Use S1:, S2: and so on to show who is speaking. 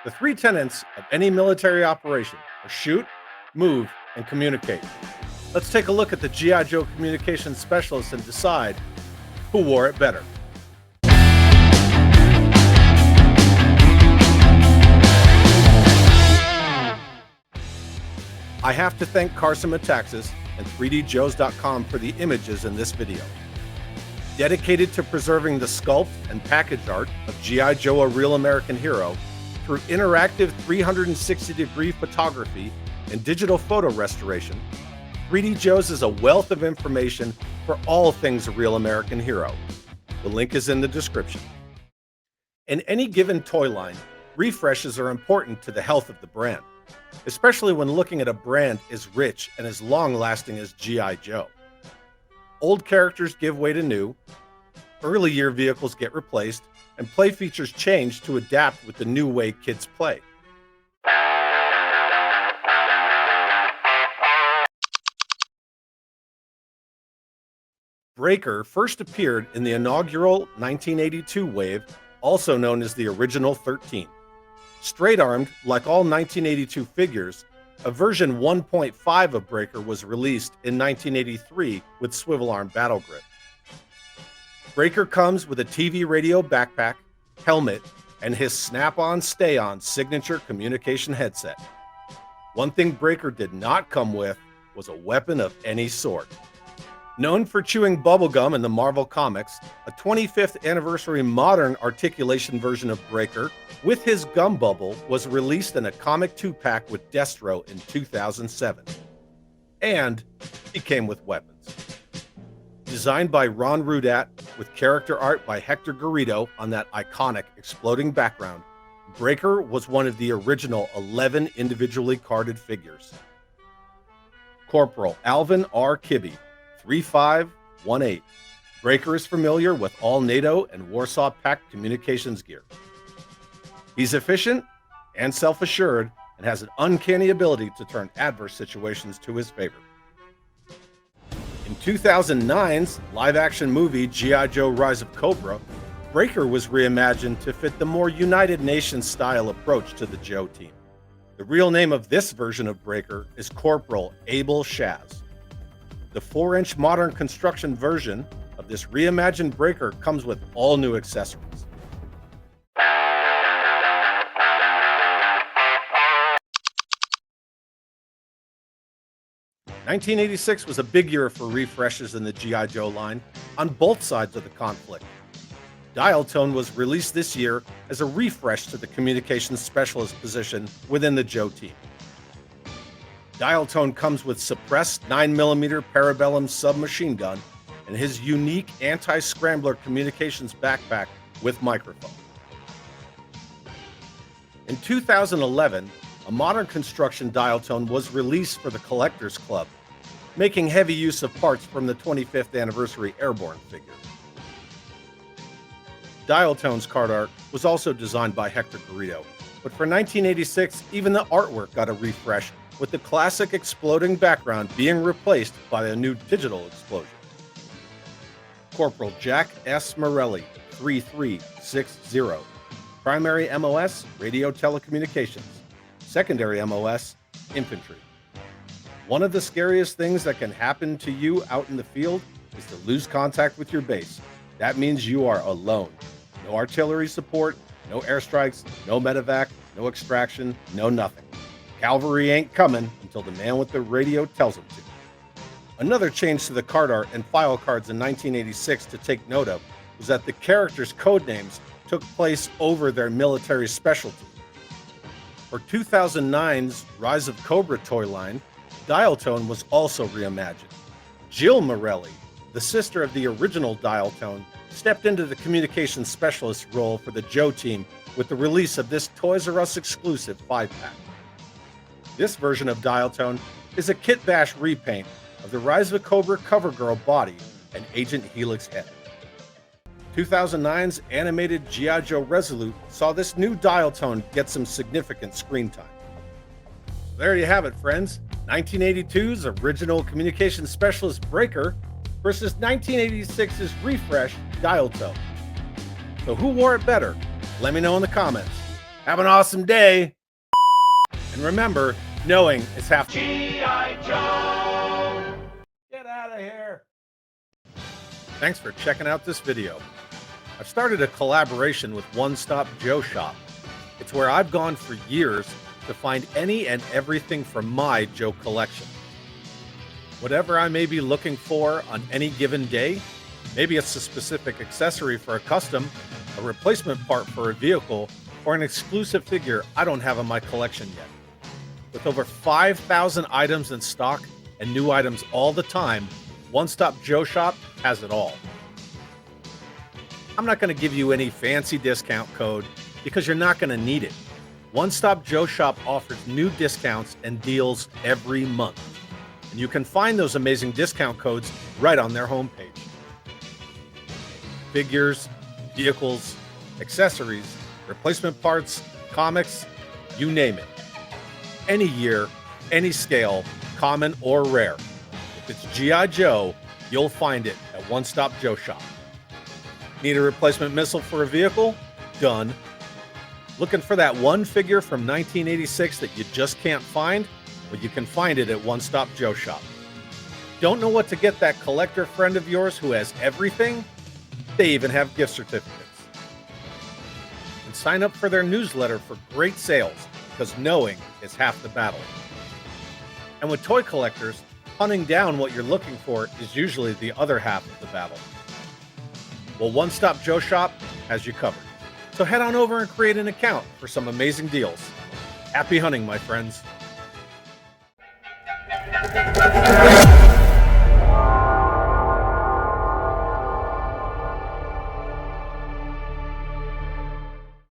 S1: The three tenets of any military operation are shoot, move, and communicate. Let's take a look at the G.I. Joe communications specialist and decide who wore it better. I have to thank Carson Metaxas and 3djoes.com for the images in this video. Dedicated to preserving the sculpt and package art of G.I. Joe: A Real American Hero through interactive 360-degree photography and digital photo restoration, 3D Joe's is a wealth of information for all things A Real American Hero. The link is in the description. In any given toy line, refreshes are important to the health of the brand, especially when looking at a brand as rich and as long-lasting as G.I. Joe. Old characters give way to new, early year vehicles get replaced, and play features change to adapt with the new way kids play. Breaker first appeared in the inaugural 1982 wave, also known as the Original 13. Straight-armed, like all 1982 figures, a version 1.5 of Breaker was released in 1983 with swivel arm battle grip. Breaker comes with a TV radio backpack, helmet, and his snap-on stay-on signature communication headset. One thing Breaker did not come with was a weapon of any sort. Known for chewing bubblegum in the Marvel Comics, a 25th anniversary modern articulation version of Breaker with his gum bubble was released in a comic 2-pack with Destro in 2007. And he came with weapons. Designed by Ron Rudat with character art by Hector Garrido on that iconic exploding background, Breaker was one of the original 11 individually carded figures. Corporal Alvin R. Kibbe, 3518. Breaker is familiar with all NATO and Warsaw Pact communications gear. He's efficient and self-assured and has an uncanny ability to turn adverse situations to his favor. In 2009's live-action movie G.I. Joe: Rise of Cobra, Breaker was reimagined to fit the more United Nations style approach to the Joe team. The real name of this version of Breaker is Corporal Abel Shaz. The 4-inch modern construction version of this reimagined Breaker comes with all new accessories. '86 was a big year for refreshes in the G.I. Joe line on both sides of the conflict. Dial Tone was released this year as a refresh to the communications specialist position within the Joe team. Dial Tone comes with suppressed 9mm Parabellum submachine gun and his unique anti-scrambler communications backpack with microphone. In 2011, a modern construction Dial Tone was released for the Collectors Club, making heavy use of parts from the 25th anniversary Airborne figure. Dial Tone's card art was also designed by Hector Garrido, but for 1986, even the artwork got a refresh, with the classic exploding background being replaced by a new digital explosion. Corporal Jack S. Morelli, 3360. Primary MOS, radio telecommunications. Secondary MOS, infantry. One of the scariest things that can happen to you out in the field is to lose contact with your base. That means you are alone. No artillery support, no airstrikes, no medevac, no extraction, no nothing. Cavalry ain't coming until the man with the radio tells them to. Another change to the card art and file cards in 1986 to take note of was that the characters' code names took place over their military specialty. For 2009's Rise of Cobra toy line, Dial Tone was also reimagined. Jill Morelli, the sister of the original Dial Tone, stepped into the communications specialist role for the Joe team with the release of this Toys R Us exclusive 5-pack. This version of Dial Tone is a Kit Bash repaint of the Rise of Cobra cover girl body and Agent Helix head. 2009's animated G.I. Joe Resolute saw this new Dial Tone get some significant screen time. There you have it, friends. 1982's original communications specialist Breaker versus 1986's refresh Dial Tone. So who wore it better? Let me know in the comments. Have an awesome day. And remember, knowing is half. G.I. Joe! Get out of here. Thanks for checking out this video. I've started a collaboration with One Stop Joe Shop. It's where I've gone for years to find any and everything from my Joe collection. Whatever I may be looking for on any given day, maybe it's a specific accessory for a custom, a replacement part for a vehicle, or an exclusive figure I don't have in my collection yet. With over 5,000 items in stock and new items all the time, One Stop Joe Shop has it all. I'm not going to give you any fancy discount code because you're not going to need it. One Stop Joe Shop offers new discounts and deals every month. And you can find those amazing discount codes right on their homepage. Figures, vehicles, accessories, replacement parts, comics, you name it. Any year, any scale, common or rare. If it's G.I. Joe, you'll find it at One Stop Joe Shop. Need a replacement missile for a vehicle? Done. Looking for that one figure from 1986 that you just can't find? Well, you can find it at One Stop Joe Shop. Don't know what to get that collector friend of yours who has everything? They even have gift certificates. And sign up for their newsletter for great sales, because knowing is half the battle. And with toy collectors, hunting down what you're looking for is usually the other half of the battle. Well, One Stop Joe Shop has you covered. So head on over and create an account for some amazing deals. Happy hunting, my friends.